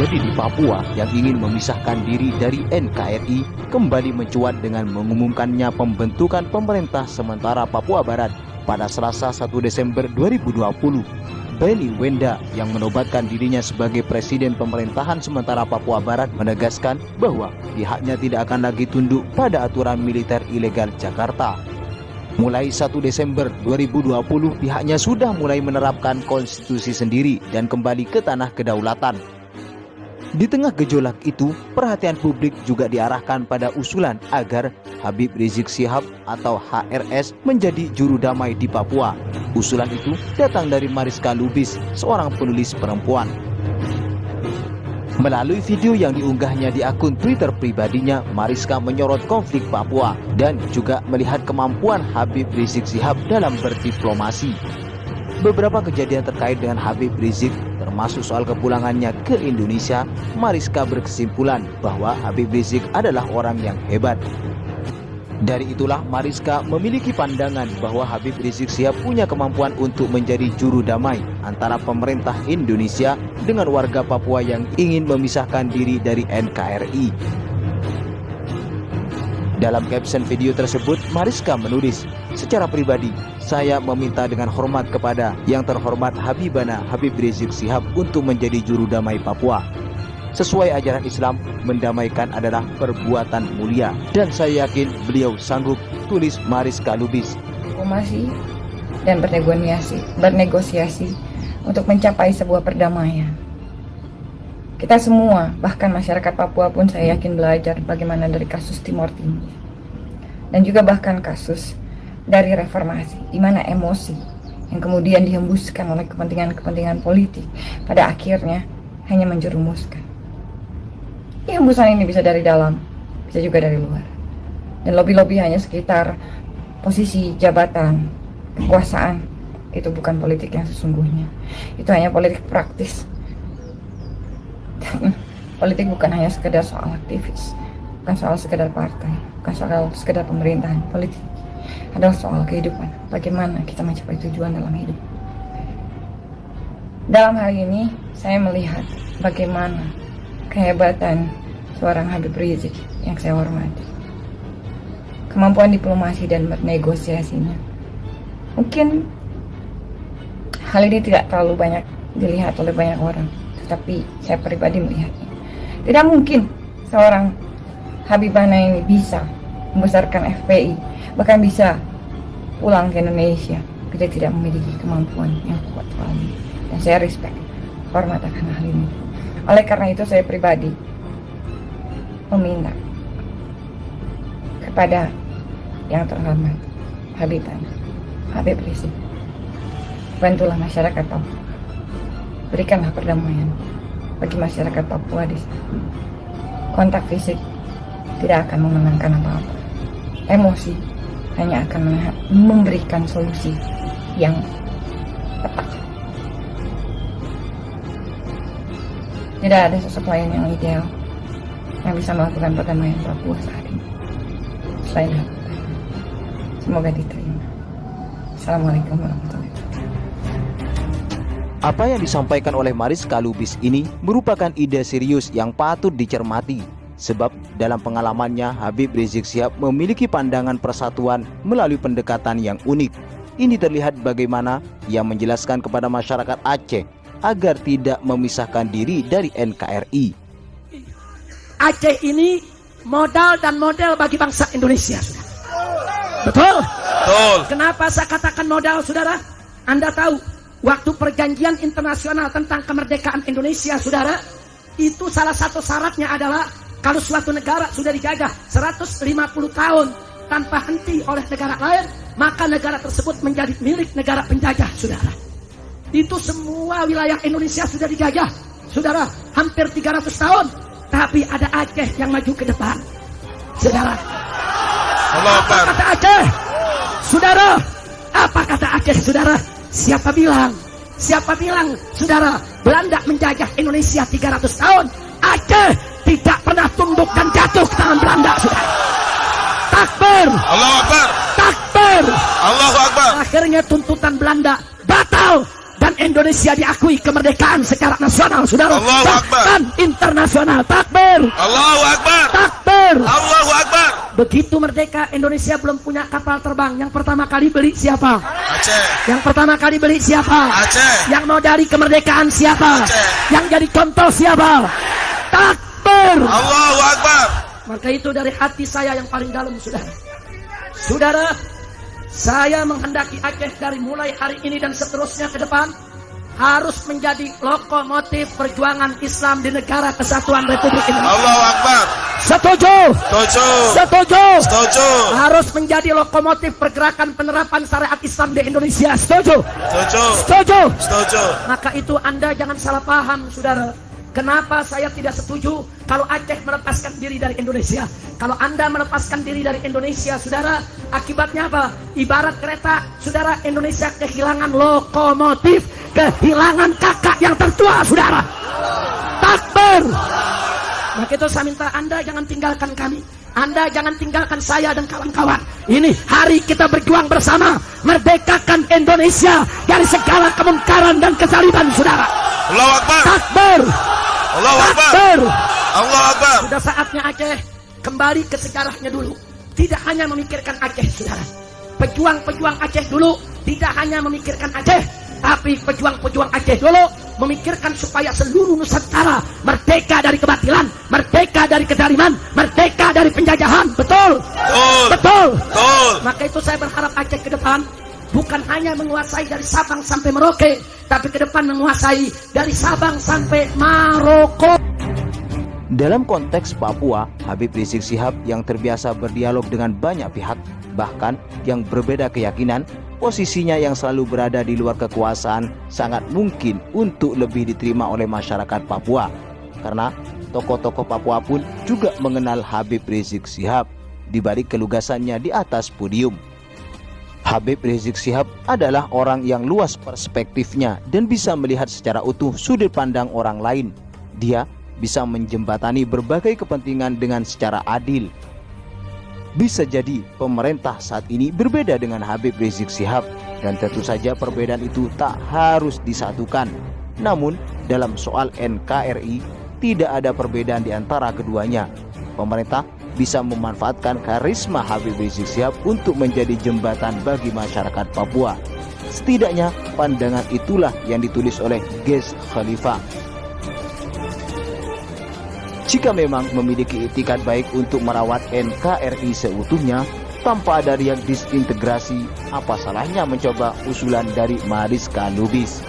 terjadi di Papua yang ingin memisahkan diri dari NKRI kembali mencuat dengan mengumumkannya pembentukan pemerintah sementara Papua Barat pada Selasa 1 Desember 2020. Benny Wenda yang menobatkan dirinya sebagai Presiden Pemerintahan Sementara Papua Barat menegaskan bahwa pihaknya tidak akan lagi tunduk pada aturan militer ilegal Jakarta. Mulai 1 Desember 2020, pihaknya sudah mulai menerapkan konstitusi sendiri dan kembali ke tanah kedaulatan. Di tengah gejolak itu, perhatian publik juga diarahkan pada usulan agar Habib Rizik Syihab atau HRS menjadi juru damai di Papua. Usulan itu datang dari Mariska Lubis, seorang penulis perempuan. Melalui video yang diunggahnya di akun Twitter pribadinya, Mariska menyorot konflik Papua dan juga melihat kemampuan Habib Rizik Syihab dalam berdiplomasi. Beberapa kejadian terkait dengan Habib Rizik, termasuk soal kepulangannya ke Indonesia, Mariska berkesimpulan bahwa Habib Rizik adalah orang yang hebat. Dari itulah Mariska memiliki pandangan bahwa Habib Rizik Syihab punya kemampuan untuk menjadi juru damai antara pemerintah Indonesia dengan warga Papua yang ingin memisahkan diri dari NKRI. Dalam caption video tersebut, Mariska menulis, "Secara pribadi, saya meminta dengan hormat kepada yang terhormat Habibana Habib Rizik Syihab untuk menjadi juru damai Papua. Sesuai ajaran Islam, mendamaikan adalah perbuatan mulia dan saya yakin beliau sanggup," tulis Mariska Lubis. Diplomasi dan bernegosiasi untuk mencapai sebuah perdamaian. Kita semua, bahkan masyarakat Papua pun saya yakin belajar bagaimana dari kasus Timor Timur dan juga bahkan kasus dari reformasi, di mana emosi yang kemudian dihembuskan oleh kepentingan-kepentingan politik pada akhirnya hanya menjerumuskan. Hembusan ini bisa dari dalam, bisa juga dari luar. Dan lobby-lobby hanya sekitar posisi, jabatan, kekuasaan. Itu bukan politik yang sesungguhnya. Itu hanya politik praktis. Politik bukan hanya sekedar soal aktivis, bukan soal sekedar partai, bukan soal sekedar pemerintahan. Politik adalah soal kehidupan, bagaimana kita mencapai tujuan dalam hidup. Dalam hal ini, saya melihat bagaimana kehebatan seorang Habib Rizik yang saya hormati. Kemampuan diplomasi dan bernegosiasinya. Mungkin hal ini tidak terlalu banyak dilihat oleh banyak orang, tetapi saya pribadi melihatnya. Tidak mungkin seorang Habibana ini bisa membesarkan FPI, bahkan bisa pulang ke Indonesia bila tidak memiliki kemampuan yang kuat sekali. Dan saya respect, hormat akan hal ini. Oleh karena itu saya pribadi meminta kepada yang terhormat Habib Rizik, bantulah masyarakat Papua, berikanlah perdamaian bagi masyarakat Papua di sana. Kontak fisik tidak akan memenangkan apa-apa. Emosi hanya akan memberikan solusi yang tepat. Tidak ada sosok lain yang ideal yang bisa melakukan perdamaian Papua saat ini selain Habib. Semoga diterima. Assalamualaikum warahmatullahi wabarakatuh. Apa yang disampaikan oleh Mariska Lubis ini merupakan ide serius yang patut dicermati. Sebab dalam pengalamannya Habib Rizik Syihab memiliki pandangan persatuan melalui pendekatan yang unik. Ini terlihat bagaimana ia menjelaskan kepada masyarakat Aceh agar tidak memisahkan diri dari NKRI. Aceh ini modal dan model bagi bangsa Indonesia. Betul? Betul. Kenapa saya katakan modal, saudara? Anda tahu, waktu perjanjian internasional tentang kemerdekaan Indonesia, saudara, itu salah satu syaratnya adalah kalau suatu negara sudah dijajah 150 tahun tanpa henti oleh negara lain, maka negara tersebut menjadi milik negara penjajah, saudara. Itu semua wilayah Indonesia sudah dijajah, saudara, hampir 300 tahun. Tapi ada Aceh yang maju ke depan, saudara. Apa kata Aceh? Saudara, apa kata Aceh, saudara? Siapa bilang, saudara, Belanda menjajah Indonesia 300 tahun, Aceh tidak pernah tunduk dan jatuh ke tangan Belanda, saudara. Takbir, Allahu Akbar, takbir, Allahu Akbar. Akhirnya tuntutan Belanda batal dan Indonesia diakui kemerdekaan secara nasional, saudara. Allahu Akbar. Bahkan internasional. Takbir. Allahu Akbar. Takbir. Allahu Akbar. Begitu merdeka, Indonesia belum punya kapal terbang. Yang pertama kali beli siapa? Aceh. Yang pertama kali beli siapa? Aceh. Yang mau dari kemerdekaan siapa? Aceh. Yang jadi contoh siapa? Takbir. Allahu Akbar. Maka itu dari hati saya yang paling dalam, saudara. Saudara, saya menghendaki Aceh dari mulai hari ini dan seterusnya ke depan harus menjadi lokomotif perjuangan Islam di negara kesatuan Republik Indonesia. Allahu Akbar. Setuju? Setuju. Setuju. Setuju. Harus menjadi lokomotif pergerakan penerapan syariat Islam di Indonesia. Setuju? Setuju. Setuju. Setuju. Maka itu Anda jangan salah paham, saudara. Kenapa saya tidak setuju kalau Aceh melepaskan diri dari Indonesia? Kalau Anda melepaskan diri dari Indonesia, saudara, akibatnya apa? Ibarat kereta, saudara, Indonesia kehilangan lokomotif, kehilangan kakak yang tertua, saudara. Takbir. Maka itu saya minta Anda jangan tinggalkan kami. Anda jangan tinggalkan saya dan kawan-kawan. Ini hari kita berjuang bersama, merdekakan Indonesia dari segala kemungkaran dan kezaliman, saudara. Allahu Akbar. Takbir. Allahu Akbar. Takbir. Allahu Akbar. Sudah saatnya Aceh kembali ke sejarahnya dulu. Tidak hanya memikirkan Aceh, saudara. Pejuang-pejuang Aceh dulu tidak hanya memikirkan Aceh, tapi pejuang-pejuang Aceh dulu memikirkan supaya seluruh Nusantara merdeka dari kebatilan, merdeka dari kezaliman, merdeka dari penjajahan. Betul? Betul. Betul. Betul. Maka itu saya berharap Aceh ke depan bukan hanya menguasai dari Sabang sampai Merauke, tapi ke depan menguasai dari Sabang sampai Maroko. Dalam konteks Papua, Habib Rizik Syihab yang terbiasa berdialog dengan banyak pihak, bahkan yang berbeda keyakinan, posisinya yang selalu berada di luar kekuasaan sangat mungkin untuk lebih diterima oleh masyarakat Papua. Karena tokoh-tokoh Papua pun juga mengenal Habib Rizik Syihab di balik kelugasannya di atas podium. Habib Rizik Syihab adalah orang yang luas perspektifnya dan bisa melihat secara utuh sudut pandang orang lain. Dia bisa menjembatani berbagai kepentingan dengan secara adil. Bisa jadi pemerintah saat ini berbeda dengan Habib Rizik Syihab, dan tentu saja perbedaan itu tak harus disatukan. Namun dalam soal NKRI tidak ada perbedaan di antara keduanya. Pemerintah bisa memanfaatkan karisma Habib Rizik Syihab untuk menjadi jembatan bagi masyarakat Papua. Setidaknya pandangan itulah yang ditulis oleh Ges Khalifah. Jika memang memiliki itikat baik untuk merawat NKRI seutuhnya tanpa ada riak disintegrasi, apa salahnya mencoba usulan dari Mariska Lubis?